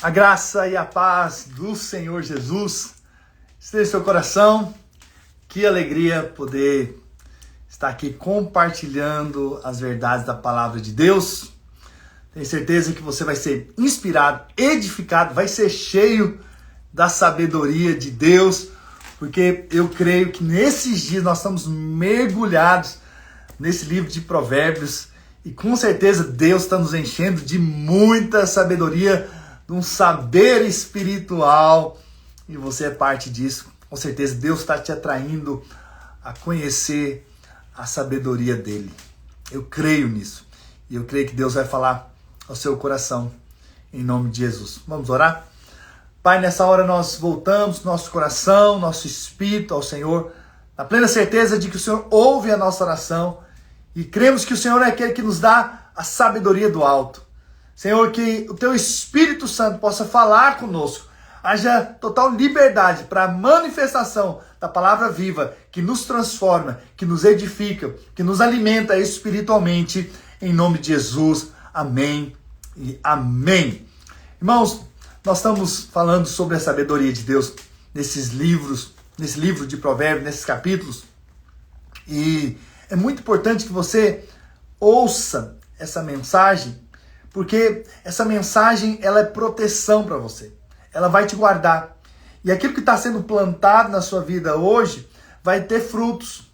A graça e a paz do Senhor Jesus esteja em seu coração. Que alegria poder estar aqui compartilhando as verdades da palavra de Deus. Tenho certeza que você vai ser inspirado, edificado, vai ser cheio da sabedoria de Deus, porque eu creio que nesses dias nós estamos mergulhados nesse livro de Provérbios e com certeza Deus está nos enchendo de muita sabedoria, de um saber espiritual, e você é parte disso. Com certeza Deus está te atraindo a conhecer a sabedoria dele. Eu creio nisso. E eu creio que Deus vai falar ao seu coração, em nome de Jesus. Vamos orar? Pai, nessa hora nós voltamos nosso coração, nosso espírito ao Senhor, na plena certeza de que o Senhor ouve a nossa oração e cremos que o Senhor é aquele que nos dá a sabedoria do alto. Senhor, que o Teu Espírito Santo possa falar conosco, haja total liberdade para a manifestação da palavra viva, que nos transforma, que nos edifica, que nos alimenta espiritualmente, em nome de Jesus. Amém e amém. Irmãos, nós estamos falando sobre a sabedoria de Deus nesses livros, nesse livro de Provérbios, nesses capítulos, e é muito importante que você ouça essa mensagem, porque essa mensagem ela é proteção para você. Ela vai te guardar. E aquilo que está sendo plantado na sua vida hoje vai ter frutos.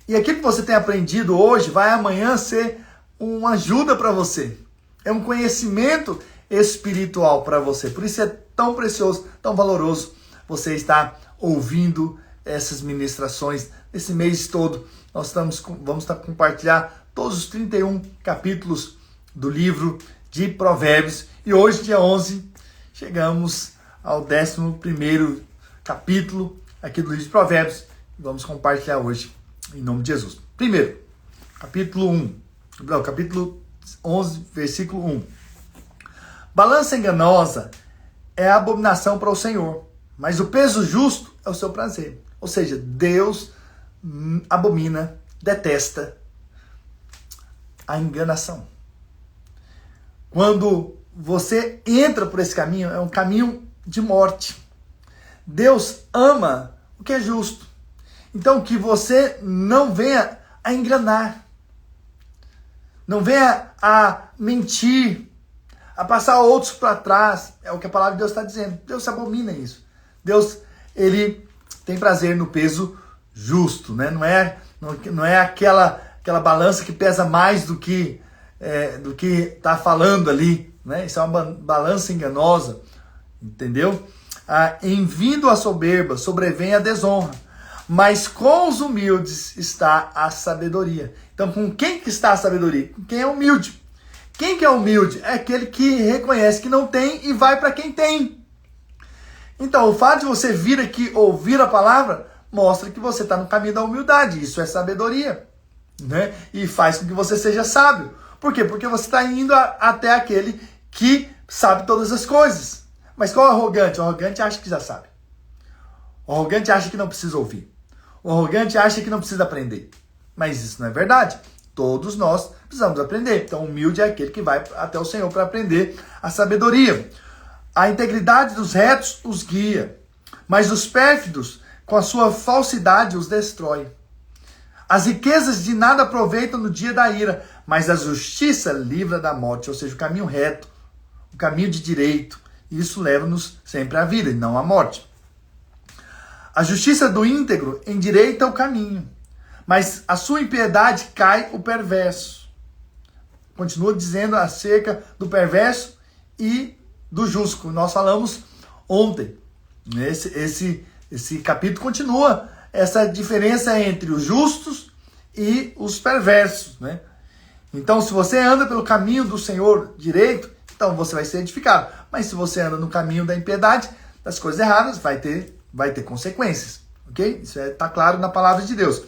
E aquilo que você tem aprendido hoje vai amanhã ser uma ajuda para você. É um conhecimento espiritual para você. Por isso é tão precioso, tão valoroso você estar ouvindo essas ministrações. Esse mês todo nós vamos compartilhar todos os 31 capítulos do livro de Provérbios. E hoje, dia 11, chegamos ao 11º capítulo aqui do livro de Provérbios. Vamos compartilhar hoje, em nome de Jesus. Primeiro, capítulo 11, versículo 1. Balança enganosa é a abominação para o Senhor, mas o peso justo é o seu prazer. Ou seja, Deus abomina, detesta a enganação. Quando você entra por esse caminho, é um caminho de morte. Deus ama o que é justo. Então, que você não venha a enganar, não venha a mentir, a passar outros para trás. É o que a palavra de Deus está dizendo. Deus abomina isso. Deus, ele tem prazer no peso justo, né? Não é aquela balança que pesa mais do que está falando ali, né? Isso é uma balança enganosa, entendeu? Em vindo a soberba, sobrevém a desonra, mas com os humildes está a sabedoria. Então, com quem que está a sabedoria? Com quem é humilde. Quem que é humilde? É aquele que reconhece que não tem e vai para quem tem. Então, o fato de você vir aqui ouvir a palavra mostra que você está no caminho da humildade. Isso é sabedoria, né? E faz com que você seja sábio. Por quê? Porque você está indo até aquele que sabe todas as coisas. Mas qual é o arrogante? O arrogante acha que já sabe. O arrogante acha que não precisa ouvir. O arrogante acha que não precisa aprender. Mas isso não é verdade. Todos nós precisamos aprender. Então, humilde é aquele que vai até o Senhor para aprender a sabedoria. A integridade dos retos os guia, mas os pérfidos, com a sua falsidade, os destrói. As riquezas de nada aproveitam no dia da ira, mas a justiça livra da morte, ou seja, o caminho reto, o caminho de direito. Isso leva-nos sempre à vida e não à morte. A justiça do íntegro endireita o caminho, mas a sua impiedade cai o perverso. Continua dizendo acerca do perverso e do justo, como nós falamos ontem. Esse capítulo continua essa diferença entre os justos e os perversos, né? Então, se você anda pelo caminho do Senhor direito, então você vai ser edificado. Mas se você anda no caminho da impiedade, das coisas erradas, vai ter consequências, ok? Isso está claro na palavra de Deus.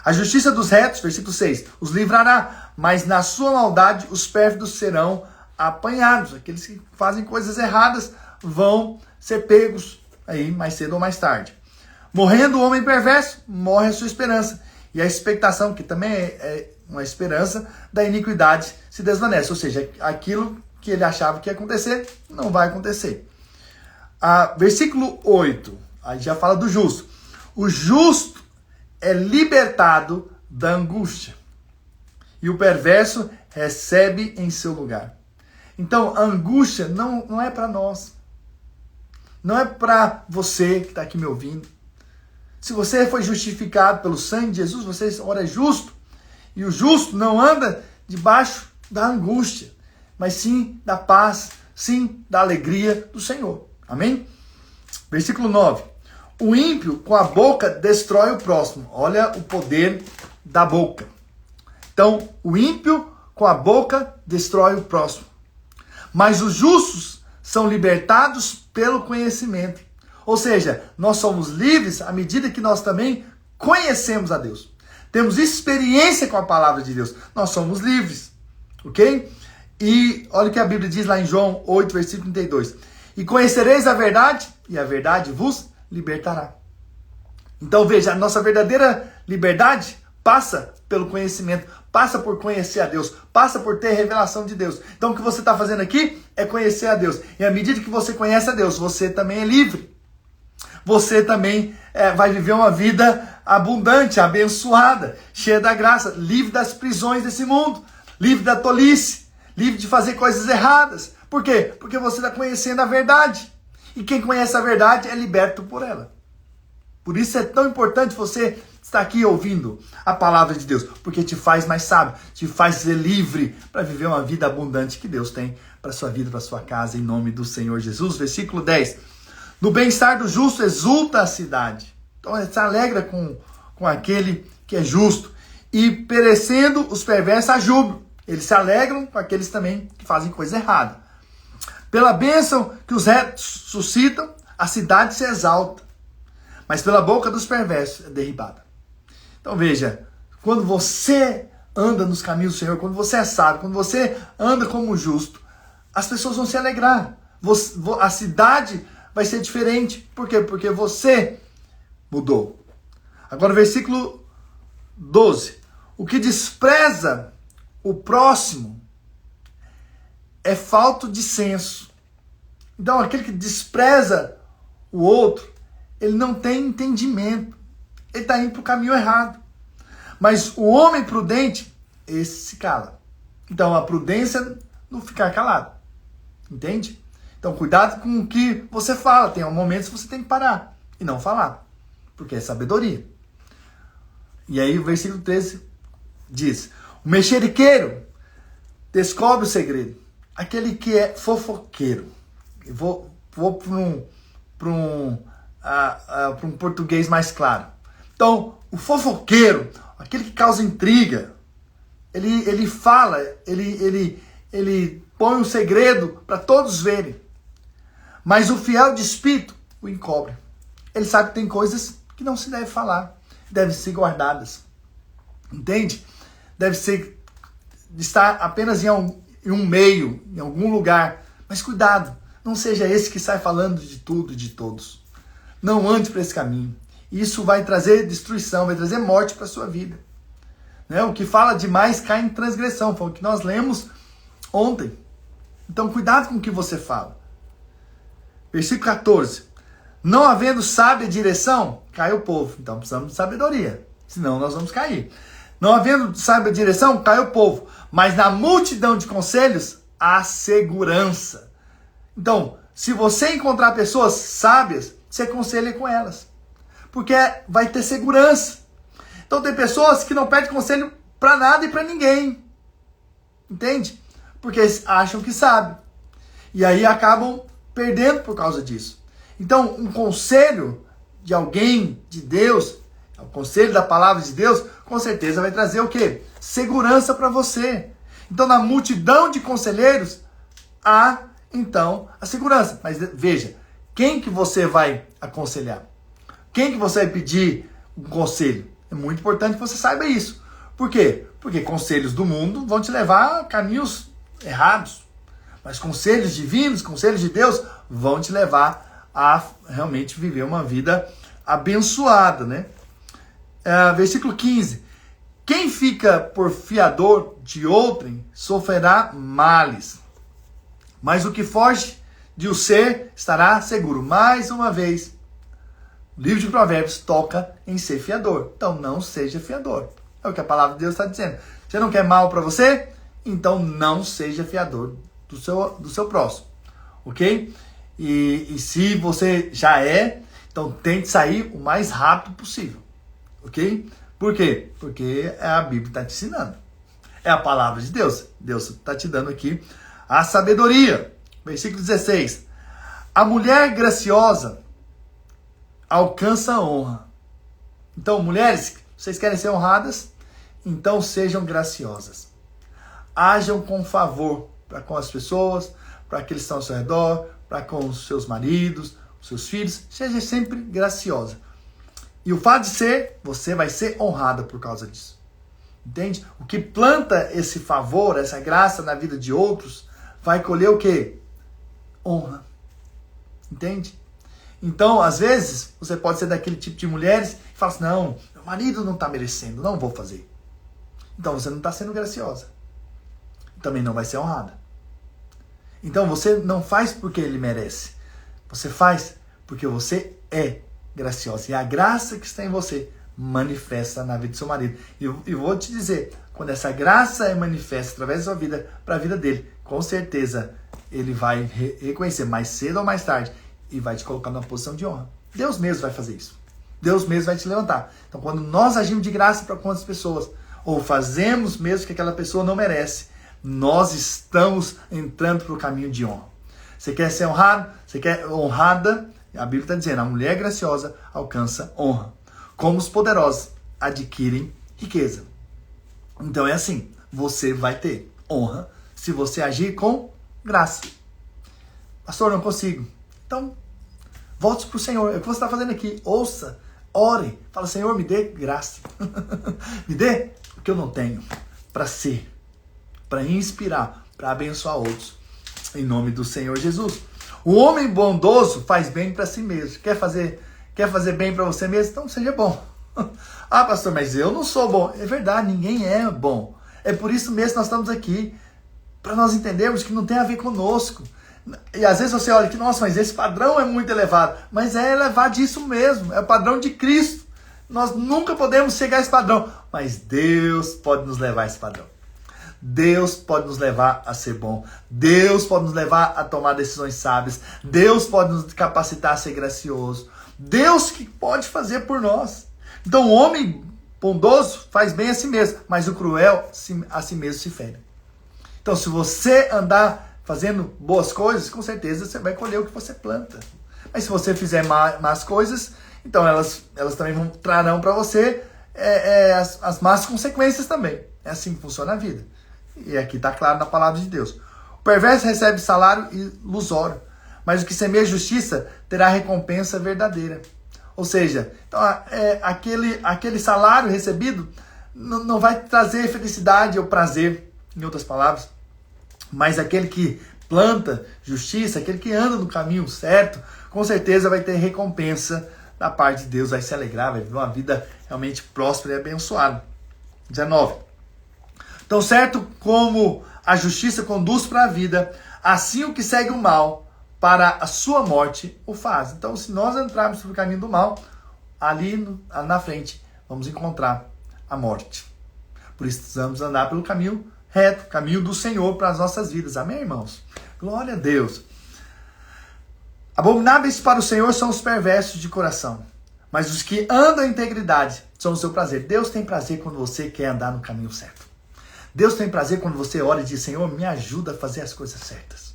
A justiça dos retos, versículo 6, os livrará, mas na sua maldade os pérfidos serão apanhados. Aqueles que fazem coisas erradas vão ser pegos aí mais cedo ou mais tarde. Morrendo o homem perverso, morre a sua esperança. E a expectação, que também é uma esperança, da iniquidade se desvanece. Ou seja, aquilo que ele achava que ia acontecer, não vai acontecer. Versículo 8, aí já fala do justo. O justo é libertado da angústia, e o perverso recebe em seu lugar. Então, a angústia não é para nós. Não é para você que está aqui me ouvindo. Se você foi justificado pelo sangue de Jesus, você agora é justo. E o justo não anda debaixo da angústia, mas sim da paz, sim da alegria do Senhor. Amém? Versículo 9. O ímpio com a boca destrói o próximo. Olha o poder da boca. Então, o ímpio com a boca destrói o próximo. Mas os justos são libertados pelo conhecimento. Ou seja, nós somos livres à medida que nós também conhecemos a Deus. Temos experiência com a palavra de Deus. Nós somos livres. Ok? E olha o que a Bíblia diz lá em João 8, versículo 32. E conhecereis a verdade, e a verdade vos libertará. Então veja, a nossa verdadeira liberdade passa pelo conhecimento, passa por conhecer a Deus, passa por ter revelação de Deus. Então o que você está fazendo aqui é conhecer a Deus. E à medida que você conhece a Deus, você também é livre. Você também vai viver uma vida abundante, abençoada, cheia da graça, livre das prisões desse mundo, livre da tolice, livre de fazer coisas erradas. Por quê? Porque você está conhecendo a verdade. E quem conhece a verdade é liberto por ela. Por isso é tão importante você estar aqui ouvindo a palavra de Deus, porque te faz mais sábio, te faz ser livre para viver uma vida abundante que Deus tem para sua vida, para sua casa, em nome do Senhor Jesus. Versículo 10. No bem-estar do justo exulta a cidade. Então ele se alegra com aquele que é justo. E perecendo os perversos a júbilo. Eles se alegram com aqueles também que fazem coisa errada. Pela bênção que os retos suscitam, a cidade se exalta. Mas pela boca dos perversos é derribada. Então veja, quando você anda nos caminhos do Senhor, quando você é sábio, quando você anda como justo, as pessoas vão se alegrar. A cidade vai ser diferente. Por quê? Porque você mudou. Agora, versículo 12. O que despreza o próximo é falto de senso. Então, aquele que despreza o outro, ele não tem entendimento. Ele está indo para o caminho errado. Mas o homem prudente, esse se cala. Então, a prudência não ficar calado. Entende? Então, cuidado com o que você fala. Tem momentos que você tem que parar e não falar. Porque é sabedoria. E aí, o versículo 13 diz: o mexeriqueiro descobre o segredo. Aquele que é fofoqueiro. Eu vou para um português mais claro. Então, o fofoqueiro, aquele que causa intriga, ele fala, ele põe um segredo para todos verem. Mas o fiel de espírito o encobre. Ele sabe que tem coisas que não se deve falar, devem ser guardadas. Entende? Deve estar apenas em um meio, em algum lugar. Mas cuidado, não seja esse que sai falando de tudo e de todos. Não ande para esse caminho. Isso vai trazer destruição, vai trazer morte para a sua vida. Né? O que fala demais cai em transgressão. Foi o que nós lemos ontem. Então cuidado com o que você fala. Versículo 14. Não havendo sábia direção, cai o povo. Então precisamos de sabedoria. Senão nós vamos cair. Não havendo sábia direção, cai o povo. Mas na multidão de conselhos, há segurança. Então, se você encontrar pessoas sábias, se aconselhe com elas. Porque vai ter segurança. Então tem pessoas que não pedem conselho para nada e para ninguém. Entende? Porque eles acham que sabem. E aí acabam perdendo por causa disso. Então, um conselho de alguém, de Deus, o conselho da palavra de Deus, com certeza vai trazer o quê? Segurança para você. Então, na multidão de conselheiros, há, então, a segurança. Mas veja, quem que você vai aconselhar? Quem que você vai pedir um conselho? É muito importante que você saiba isso. Por quê? Porque conselhos do mundo vão te levar a caminhos errados. Mas conselhos divinos, conselhos de Deus, vão te levar a realmente viver uma vida abençoada, né? Versículo 15. Quem fica por fiador de outrem sofrerá males. Mas o que foge de o ser estará seguro. Mais uma vez, o livro de Provérbios toca em ser fiador. Então não seja fiador. É o que a palavra de Deus está dizendo. Você não quer mal para você? Então não seja fiador do seu próximo. Ok? E se você já é, então tente sair o mais rápido possível. Ok? Por quê? Porque a Bíblia está te ensinando. É a palavra de Deus. Deus está te dando aqui a sabedoria. Versículo 16. A mulher graciosa alcança a honra. Então, mulheres, vocês querem ser honradas? Então sejam graciosas. Hajam com favor para com as pessoas, para aqueles que estão ao seu redor, para com os seus maridos, os seus filhos. Seja sempre graciosa. E o fato de ser, você vai ser honrada por causa disso. Entende? O que planta esse favor, essa graça na vida de outros, vai colher o quê? Honra. Entende? Então, às vezes, você pode ser daquele tipo de mulheres que fala assim, não, meu marido não está merecendo, não vou fazer. Então, você não está sendo graciosa. Também não vai ser honrada. Então, você não faz porque ele merece. Você faz porque você é graciosa. E a graça que está em você manifesta na vida do seu marido. E eu vou te dizer, quando essa graça é manifesta através da sua vida, para a vida dele, com certeza ele vai reconhecer mais cedo ou mais tarde e vai te colocar numa posição de honra. Deus mesmo vai fazer isso. Deus mesmo vai te levantar. Então, quando nós agimos de graça para com as pessoas, ou fazemos mesmo que aquela pessoa não merece, nós estamos entrando para o caminho de honra. Você quer ser honrado? Você quer honrada? A Bíblia está dizendo, a mulher graciosa alcança honra. Como os poderosos adquirem riqueza. Então é assim, você vai ter honra se você agir com graça. Pastor, não consigo. Então, volte para o Senhor. É o que você está fazendo aqui. Ouça, ore. Fala, Senhor, me dê graça. Me dê o que eu não tenho para ser, para inspirar, para abençoar outros. Em nome do Senhor Jesus. O homem bondoso faz bem para si mesmo. Quer fazer bem para você mesmo? Então seja bom. Ah, pastor, mas eu não sou bom. É verdade, ninguém é bom. É por isso mesmo que nós estamos aqui. Para nós entendermos que não tem a ver conosco. E às vezes você olha que, nossa, mas esse padrão é muito elevado. Mas é elevadíssimo mesmo. É o padrão de Cristo. Nós nunca podemos chegar a esse padrão. Mas Deus pode nos levar a esse padrão. Deus pode nos levar a ser bom. Deus pode nos levar a tomar decisões sábias. Deus pode nos capacitar a ser gracioso. Deus que pode fazer por nós. Então o homem bondoso faz bem a si mesmo, mas o cruel a si mesmo se fere. Então se você andar fazendo boas coisas, com certeza você vai colher o que você planta. Mas se você fizer más coisas, então elas também trarão para você as más consequências também. É assim que funciona a vida. E aqui está claro na palavra de Deus. O perverso recebe salário ilusório, mas o que semeia justiça terá recompensa verdadeira. Ou seja, então, aquele salário recebido não vai trazer felicidade ou prazer, em outras palavras, mas aquele que planta justiça, aquele que anda no caminho certo, com certeza vai ter recompensa da parte de Deus, vai se alegrar, vai viver uma vida realmente próspera e abençoada. 19. Tão certo como a justiça conduz para a vida, assim o que segue o mal para a sua morte o faz. Então, se nós entrarmos no caminho do mal, ali na frente vamos encontrar a morte. Por isso precisamos andar pelo caminho reto, caminho do Senhor para as nossas vidas. Amém, irmãos? Glória a Deus. Abomináveis para o Senhor são os perversos de coração, mas os que andam em integridade são o seu prazer. Deus tem prazer quando você quer andar no caminho certo. Deus tem prazer quando você ora e diz, Senhor, me ajuda a fazer as coisas certas.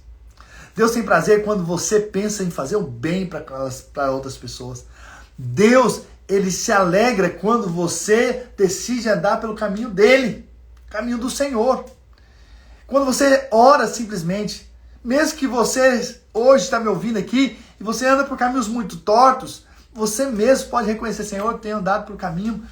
Deus tem prazer quando você pensa em fazer o bem para outras pessoas. Deus, ele se alegra quando você decide andar pelo caminho dele, caminho do Senhor. Quando você ora simplesmente, mesmo que você hoje está me ouvindo aqui e você anda por caminhos muito tortos, você mesmo pode reconhecer, Senhor, eu tenho andado por caminho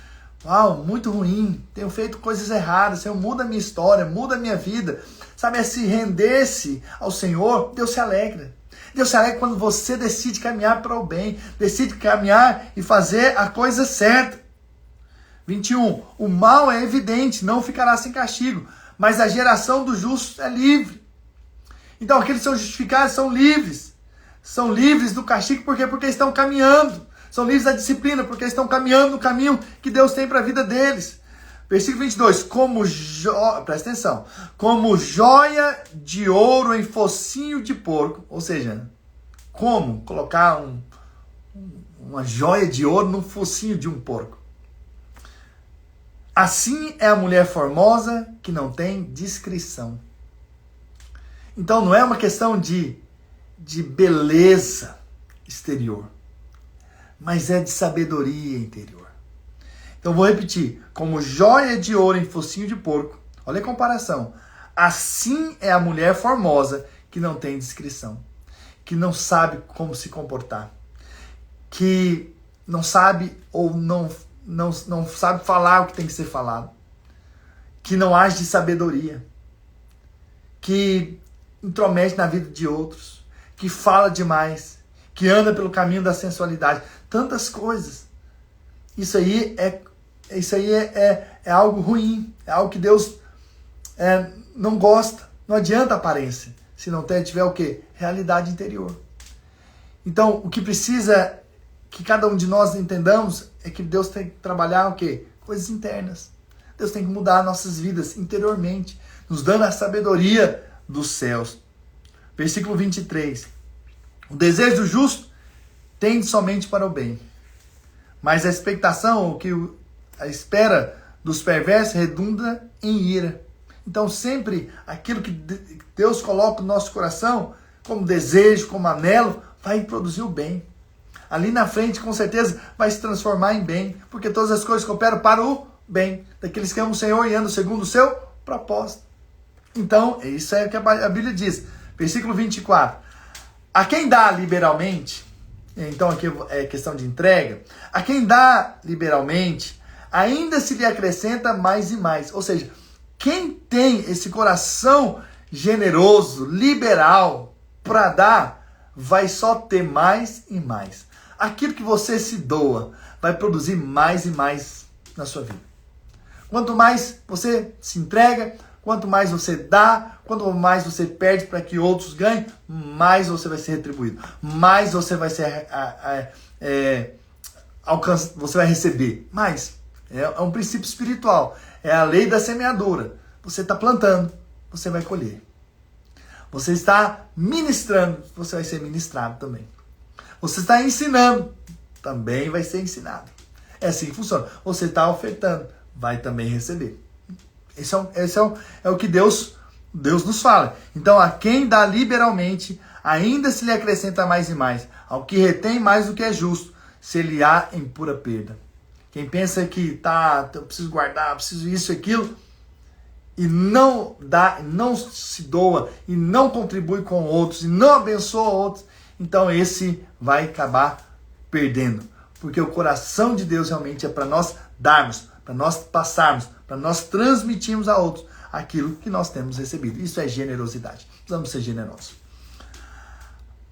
muito ruim, tenho feito coisas erradas, Senhor, muda a minha história, muda a minha vida. Sabe, se render-se ao Senhor, Deus se alegra. Deus se alegra quando você decide caminhar para o bem, decide caminhar e fazer a coisa certa. 21. O mal é evidente, não ficará sem castigo, mas a geração dos justos é livre. Então aqueles que são justificados são livres. São livres do castigo, por quê? Porque estão caminhando. São livres da disciplina, porque estão caminhando no caminho que Deus tem para a vida deles. Versículo 22, presta atenção, como joia de ouro em focinho de porco, ou seja, como colocar uma joia de ouro no focinho de um porco. Assim é a mulher formosa que não tem discrição. Então não é uma questão de beleza exterior, mas é de sabedoria interior. Então vou repetir, como joia de ouro em focinho de porco, olha a comparação. Assim é a mulher formosa que não tem discrição, que não sabe como se comportar, que não sabe ou não sabe falar o que tem que ser falado, que não age de sabedoria, que intromete na vida de outros, que fala demais, que anda pelo caminho da sensualidade, tantas coisas. Isso aí é algo ruim, é algo que Deus não gosta. Não adianta aparência, se não tiver o quê? Realidade interior. Então, o que precisa que cada um de nós entendamos é que Deus tem que trabalhar o quê? Coisas internas. Deus tem que mudar nossas vidas interiormente, nos dando a sabedoria dos céus. Versículo 23. O desejo do justo tende somente para o bem, mas a expectação, a espera dos perversos redunda em ira. Então sempre aquilo que Deus coloca no nosso coração, como desejo, como anelo, vai produzir o bem. Ali na frente, com certeza, vai se transformar em bem, porque todas as coisas cooperam para o bem daqueles que amam o Senhor e andam segundo o seu propósito. Então, isso é o que a Bíblia diz. Versículo 24. A quem dá liberalmente, então aqui é questão de entrega, a quem dá liberalmente, ainda se lhe acrescenta mais e mais. Ou seja, quem tem esse coração generoso, liberal, para dar, vai só ter mais e mais. Aquilo que você se doa vai produzir mais e mais na sua vida. Quanto mais você se entrega, quanto mais você dá, quanto mais você perde para que outros ganhem, mais você vai ser retribuído. Mais você vai ser você vai receber. Mais. É um princípio espiritual. É a lei da semeadura. Você está plantando, você vai colher. Você está ministrando, você vai ser ministrado também. Você está ensinando, também vai ser ensinado. É assim que funciona. Você está ofertando, vai também receber. Esse é o que Deus nos fala. Então, a quem dá liberalmente, ainda se lhe acrescenta mais e mais. Ao que retém mais do que é justo, se lhe há em pura perda. Quem pensa que eu preciso guardar, preciso isso e aquilo, e não dá, não se doa, e não contribui com outros, e não abençoa outros, então esse vai acabar perdendo. Porque o coração de Deus realmente é para nós darmos, para nós passarmos, para nós transmitirmos a outros aquilo que nós temos recebido. Isso é generosidade. Precisamos ser generosos.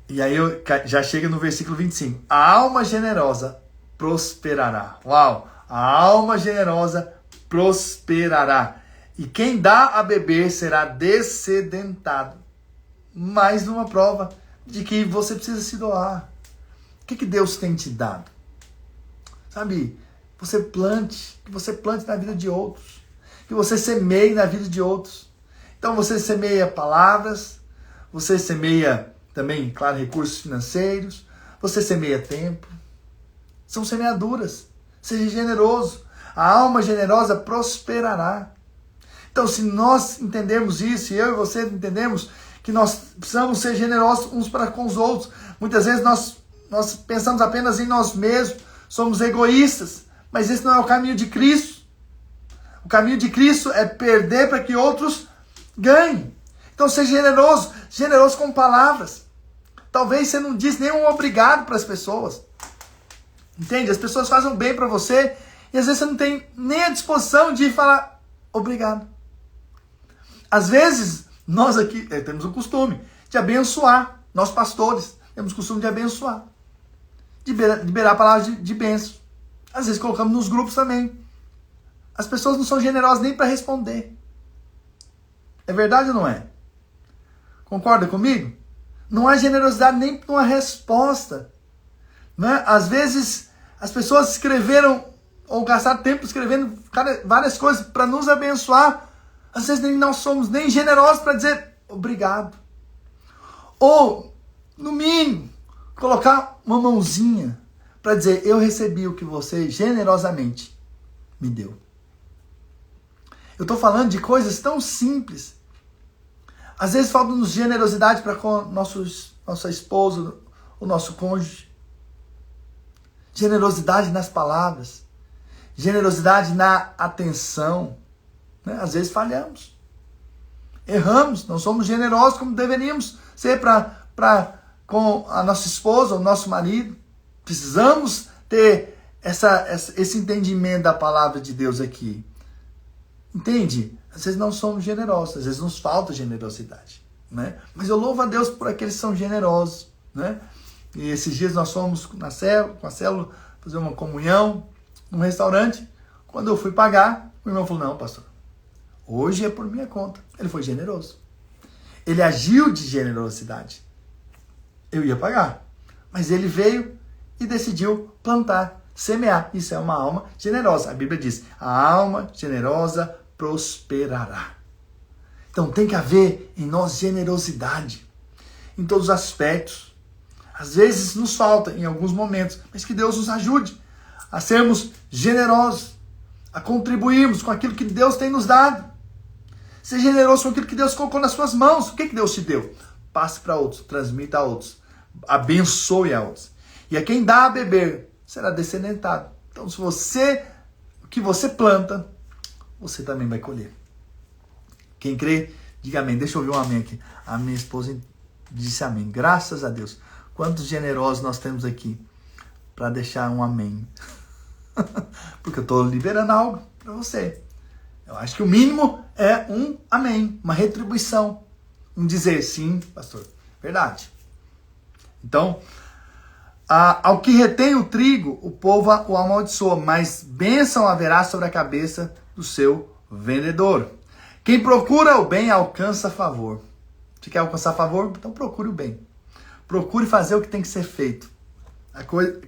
E aí já chega no versículo 25. A alma generosa prosperará. Uau! A alma generosa prosperará. E quem dá a beber será dessedentado. Mais uma prova de que você precisa se doar. O que Deus tem te dado? Sabe, que você plante na vida de outros. Que você semeie na vida de outros. Então você semeia palavras, você semeia também, claro, recursos financeiros, você semeia tempo. São semeaduras. Seja generoso. A alma generosa prosperará. Então, se nós entendermos isso, e eu e você entendemos que nós precisamos ser generosos uns para com os outros. Muitas vezes nós pensamos apenas em nós mesmos, somos egoístas, mas esse não é o caminho de Cristo. O caminho de Cristo é perder para que outros ganhem. Então, seja generoso com palavras. Talvez você não diz nenhum obrigado para as pessoas. Entende? As pessoas fazem bem para você e às vezes você não tem nem a disposição de falar obrigado. Às vezes, nós aqui temos o costume de abençoar. Nós pastores temos o costume de abençoar. De liberar palavras de bênção. Às vezes colocamos nos grupos também. As pessoas não são generosas nem para responder. É verdade ou não é? Concorda comigo? Não há generosidade nem para uma resposta. Né? Às vezes, as pessoas escreveram, ou gastaram tempo escrevendo várias coisas para nos abençoar. Às vezes, nem nós somos nem generosos para dizer obrigado. Ou, no mínimo, colocar uma mãozinha para dizer, eu recebi o que você generosamente me deu. Eu estou falando de coisas tão simples. Às vezes falta-nos generosidade para com nossa esposa, o nosso cônjuge. Generosidade nas palavras. Generosidade na atenção. Né? Às vezes falhamos. Erramos. Não somos generosos como deveríamos ser com a nossa esposa, o nosso marido. Precisamos ter esse entendimento da palavra de Deus aqui. Entende? Às vezes não somos generosos, às vezes nos falta generosidade. Né? Mas eu louvo a Deus por aqueles que são generosos. Né? E esses dias nós fomos com a célula fazer uma comunhão num restaurante. Quando eu fui pagar, o irmão falou, não, pastor, hoje é por minha conta. Ele foi generoso. Ele agiu de generosidade. Eu ia pagar. Mas ele veio e decidiu plantar, semear. Isso é uma alma generosa. A Bíblia diz, a alma generosa prosperará. Então tem que haver em nós generosidade. Em todos os aspectos. Às vezes nos falta em alguns momentos. Mas que Deus nos ajude a sermos generosos. A contribuirmos com aquilo que Deus tem nos dado. Ser generoso com aquilo que Deus colocou nas suas mãos. O que Deus te deu? Passe para outros, transmita a outros. Abençoe a outros. E a quem dá a beber será descendentado. Então, se você, o que você planta, você também vai colher. Quem crê, diga amém. Deixa eu ouvir um amém aqui. A minha esposa disse amém. Graças a Deus. Quantos generosos nós temos aqui para deixar um amém. Porque eu estou liberando algo para você. Eu acho que o mínimo é um amém. Uma retribuição. Um dizer sim, pastor. Verdade. Então, ao que retém o trigo, o povo o amaldiçoa, mas bênção haverá sobre a cabeça do seu vendedor. Quem procura o bem alcança favor. Você quer alcançar favor? Então procure o bem. Procure fazer o que tem que ser feito.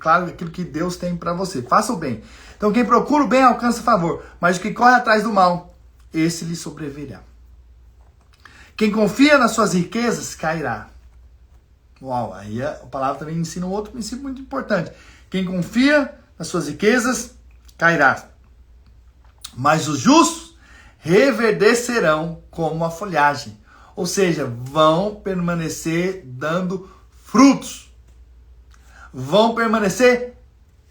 Claro, aquilo que Deus tem para você. Faça o bem. Então quem procura o bem alcança favor, mas o que corre atrás do mal, esse lhe sobrevirá. Quem confia nas suas riquezas cairá. Uau, aí a palavra também ensina um outro princípio muito importante. Quem confia nas suas riquezas, cairá. Mas os justos reverdecerão como a folhagem. Ou seja, vão permanecer dando frutos. Vão permanecer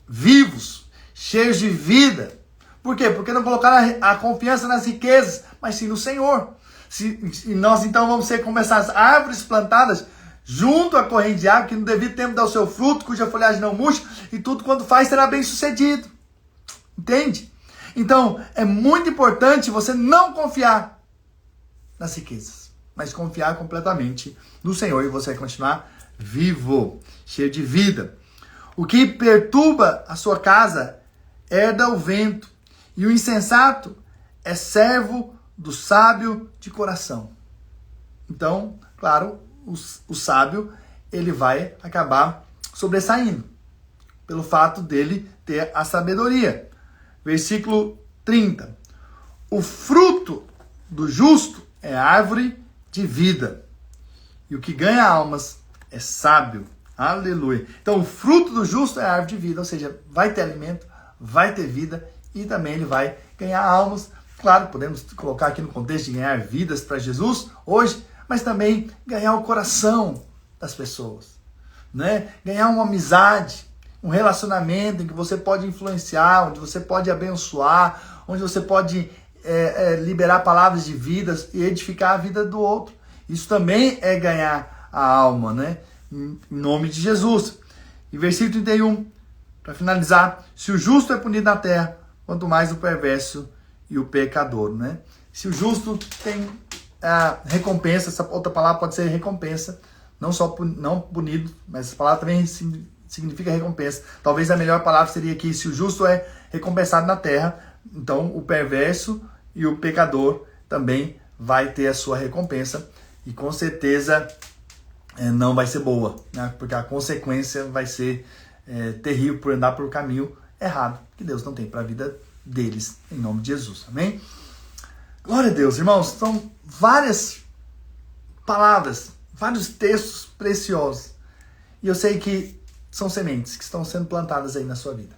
vivos, cheios de vida. Por quê? Porque não colocaram a confiança nas riquezas, mas sim no Senhor. E nós então vamos ser como essas árvores plantadas junto à corrente de água, que no devido tempo dá o seu fruto, cuja folhagem não murcha, e tudo quanto faz será bem sucedido. Entende? Então, é muito importante você não confiar nas riquezas, mas confiar completamente no Senhor, e você vai continuar vivo, cheio de vida. O que perturba a sua casa herda o vento, e o insensato é servo do sábio de coração. Então, claro, o sábio, ele vai acabar sobressaindo, pelo fato dele ter a sabedoria. Versículo 30. O fruto do justo é árvore de vida, e o que ganha almas é sábio. Aleluia. Então, o fruto do justo é árvore de vida, ou seja, vai ter alimento, vai ter vida, e também ele vai ganhar almas. Claro, podemos colocar aqui no contexto de ganhar vidas para Jesus hoje, mas também ganhar o coração das pessoas, né? Ganhar uma amizade, um relacionamento em que você pode influenciar, onde você pode abençoar, onde você pode liberar palavras de vida e edificar a vida do outro. Isso também é ganhar a alma, né? Em nome de Jesus. E versículo 31, para finalizar: se o justo é punido na terra, quanto mais o perverso e o pecador, né? Se o justo tem recompensa, essa outra palavra pode ser recompensa, não só não punido, mas essa palavra também significa recompensa. Talvez a melhor palavra seria aqui: se o justo é recompensado na terra, então o perverso e o pecador também vai ter a sua recompensa. E com certeza não vai ser boa, né? Porque a consequência vai ser terrível por andar por um caminho errado, que Deus não tem para a vida deles, em nome de Jesus, amém? Glória a Deus, irmãos, são várias palavras, vários textos preciosos, e eu sei que são sementes que estão sendo plantadas aí na sua vida,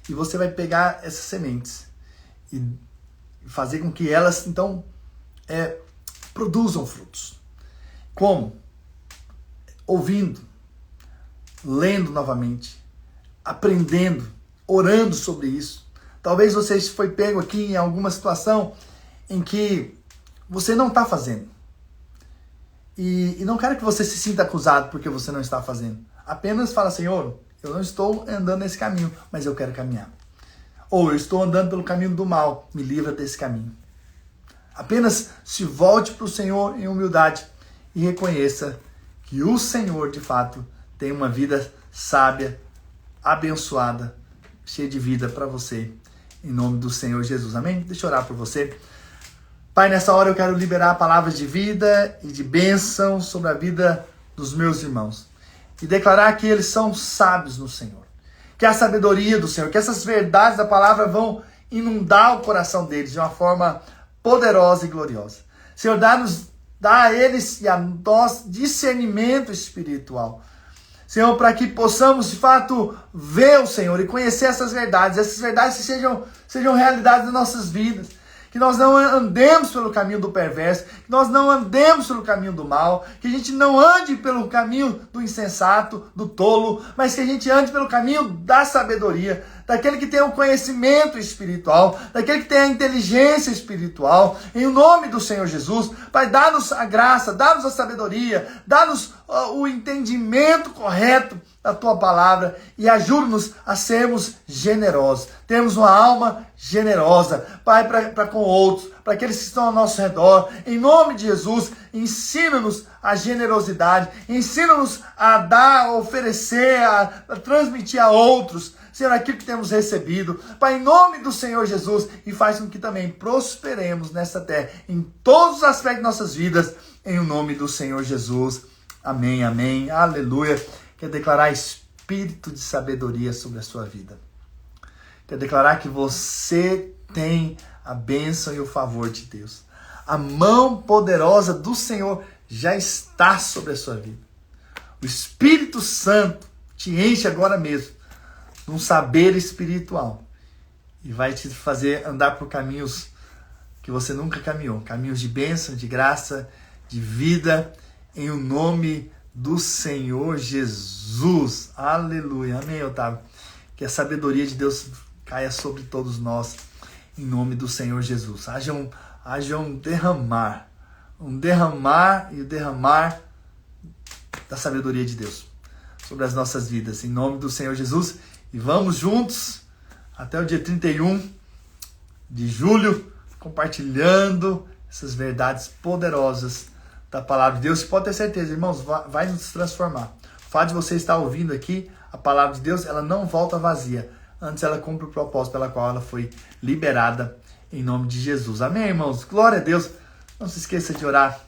e você vai pegar essas sementes e fazer com que elas, então, produzam frutos. Como? Ouvindo, lendo novamente, aprendendo, orando sobre isso. Talvez você foi pego aqui em alguma situação em que você não está fazendo. E não quero que você se sinta acusado porque você não está fazendo. Apenas fala, Senhor, eu não estou andando nesse caminho, mas eu quero caminhar. Ou eu estou andando pelo caminho do mal, me livra desse caminho. Apenas se volte para o Senhor em humildade e reconheça que o Senhor, de fato, tem uma vida sábia, abençoada, cheia de vida para você, em nome do Senhor Jesus. Amém? Deixa eu orar por você. Pai, nessa hora eu quero liberar palavras de vida e de bênção sobre a vida dos meus irmãos. E declarar que eles são sábios no Senhor. Que a sabedoria do Senhor, que essas verdades da palavra vão inundar o coração deles de uma forma poderosa e gloriosa. Senhor, dá a eles e a nós discernimento espiritual. Senhor, para que possamos de fato ver o Senhor e conhecer essas verdades que sejam realidades das nossas vidas. Que nós não andemos pelo caminho do perverso, que nós não andemos pelo caminho do mal, que a gente não ande pelo caminho do insensato, do tolo, mas que a gente ande pelo caminho da sabedoria, daquele que tem o conhecimento espiritual, daquele que tem a inteligência espiritual, em nome do Senhor Jesus. Pai, dá-nos a graça, dá-nos a sabedoria, dá-nos o entendimento correto da Tua palavra e ajuda-nos a sermos generosos. Temos uma alma generosa, Pai, para com outros, para aqueles que estão ao nosso redor. Em nome de Jesus, ensina-nos a generosidade, ensina-nos a dar, a oferecer, a transmitir a outros, Senhor, aquilo que temos recebido. Pai, em nome do Senhor Jesus, e faz com que também prosperemos nesta terra, em todos os aspectos de nossas vidas, em nome do Senhor Jesus. Amém, amém, aleluia. Quero declarar espírito de sabedoria sobre a sua vida. Quero declarar que você tem a bênção e o favor de Deus. A mão poderosa do Senhor já está sobre a sua vida. O Espírito Santo te enche agora mesmo de um saber espiritual e vai te fazer andar por caminhos que você nunca caminhou. Caminhos de bênção, de graça, de vida, em o nome do Senhor Jesus. Aleluia. Amém, Otávio. Que a sabedoria de Deus caia sobre todos nós, em nome do Senhor Jesus. Haja um derramar e o derramar da sabedoria de Deus sobre as nossas vidas, em nome do Senhor Jesus. E vamos juntos até o dia 31 de julho, compartilhando essas verdades poderosas da palavra de Deus. Você pode ter certeza, irmãos, vai nos transformar. O fato de você estar ouvindo aqui a palavra de Deus, ela não volta vazia. Antes ela cumpre o propósito pela qual ela foi liberada, em nome de Jesus. Amém, irmãos? Glória a Deus. Não se esqueça de orar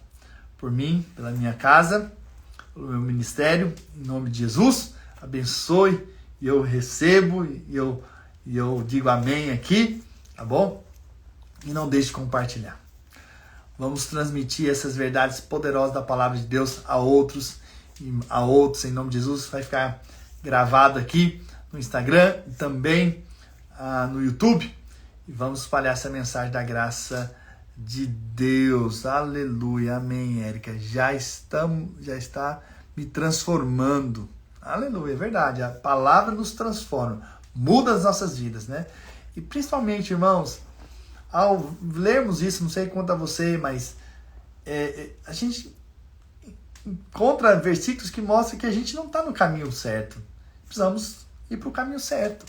por mim, pela minha casa, pelo meu ministério, em nome de Jesus. Abençoe, e eu recebo, e eu digo amém aqui, tá bom? E não deixe de compartilhar. Vamos transmitir essas verdades poderosas da palavra de Deus a outros, em nome de Jesus. Vai ficar gravado aqui no Instagram e também no YouTube. E vamos espalhar essa mensagem da graça de Deus. Aleluia, amém, Érica. Já está me transformando. Aleluia, é verdade. A palavra nos transforma, muda as nossas vidas, né? E principalmente, irmãos, ao lermos isso, não sei quanto a você, mas a gente encontra versículos que mostram que a gente não está no caminho certo. Precisamos ir para o caminho certo.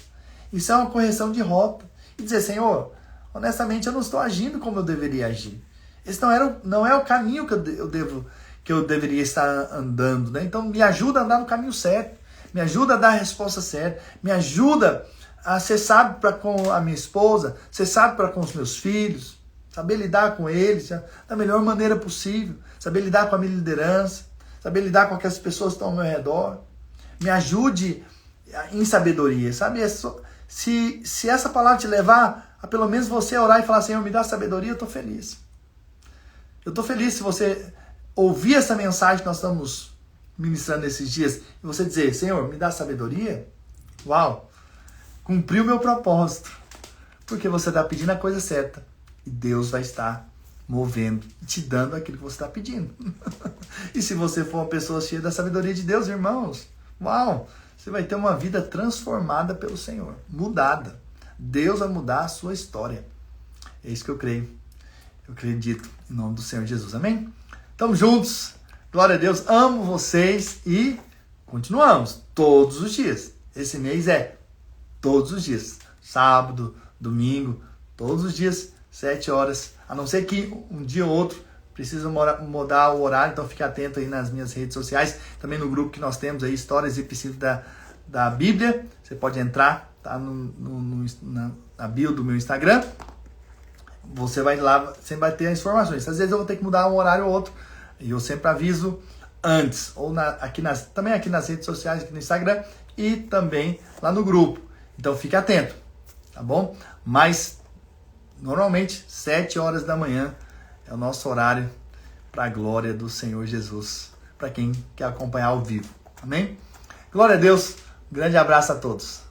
Isso é uma correção de rota. E dizer, Senhor, honestamente eu não estou agindo como eu deveria agir. Esse não é o caminho que eu deveria estar andando, né? Então me ajuda a andar no caminho certo. Me ajuda a dar a resposta certa. Me ajuda a ser sábio para com a minha esposa, ser sábio para com os meus filhos, saber lidar com eles da melhor maneira possível, saber lidar com a minha liderança, saber lidar com aquelas pessoas que estão ao meu redor. Me ajude em sabedoria, sabe? Se essa palavra te levar a pelo menos você orar e falar, Senhor, me dá sabedoria, eu estou feliz. Eu estou feliz se você ouvir essa mensagem que nós estamos ministrando nesses dias e você dizer, Senhor, me dá sabedoria. Uau! Cumpriu o meu propósito. Porque você está pedindo a coisa certa. E Deus vai estar movendo, te dando aquilo que você está pedindo. E se você for uma pessoa cheia da sabedoria de Deus, irmãos, uau! Você vai ter uma vida transformada pelo Senhor. Mudada. Deus vai mudar a sua história. É isso que eu creio. Eu acredito em nome do Senhor Jesus. Amém? Estamos juntos. Glória a Deus. Amo vocês e continuamos todos os dias. Esse mês é todos os dias. Sábado, domingo, todos os dias, 7 horas. A não ser que um dia ou outro precisa mudar o horário, então fique atento aí nas minhas redes sociais. Também no grupo que nós temos aí, Histórias e Princípios da Bíblia. Você pode entrar, tá na bio do meu Instagram. Você vai lá, sempre vai ter as informações. Às vezes eu vou ter que mudar um horário ou outro. E eu sempre aviso antes. Ou também aqui nas redes sociais, aqui no Instagram. E também lá no grupo. Então fique atento, tá bom? Mas, normalmente, 7 horas da manhã é o nosso horário para a glória do Senhor Jesus. Para quem quer acompanhar ao vivo. Amém? Glória a Deus. Um grande abraço a todos.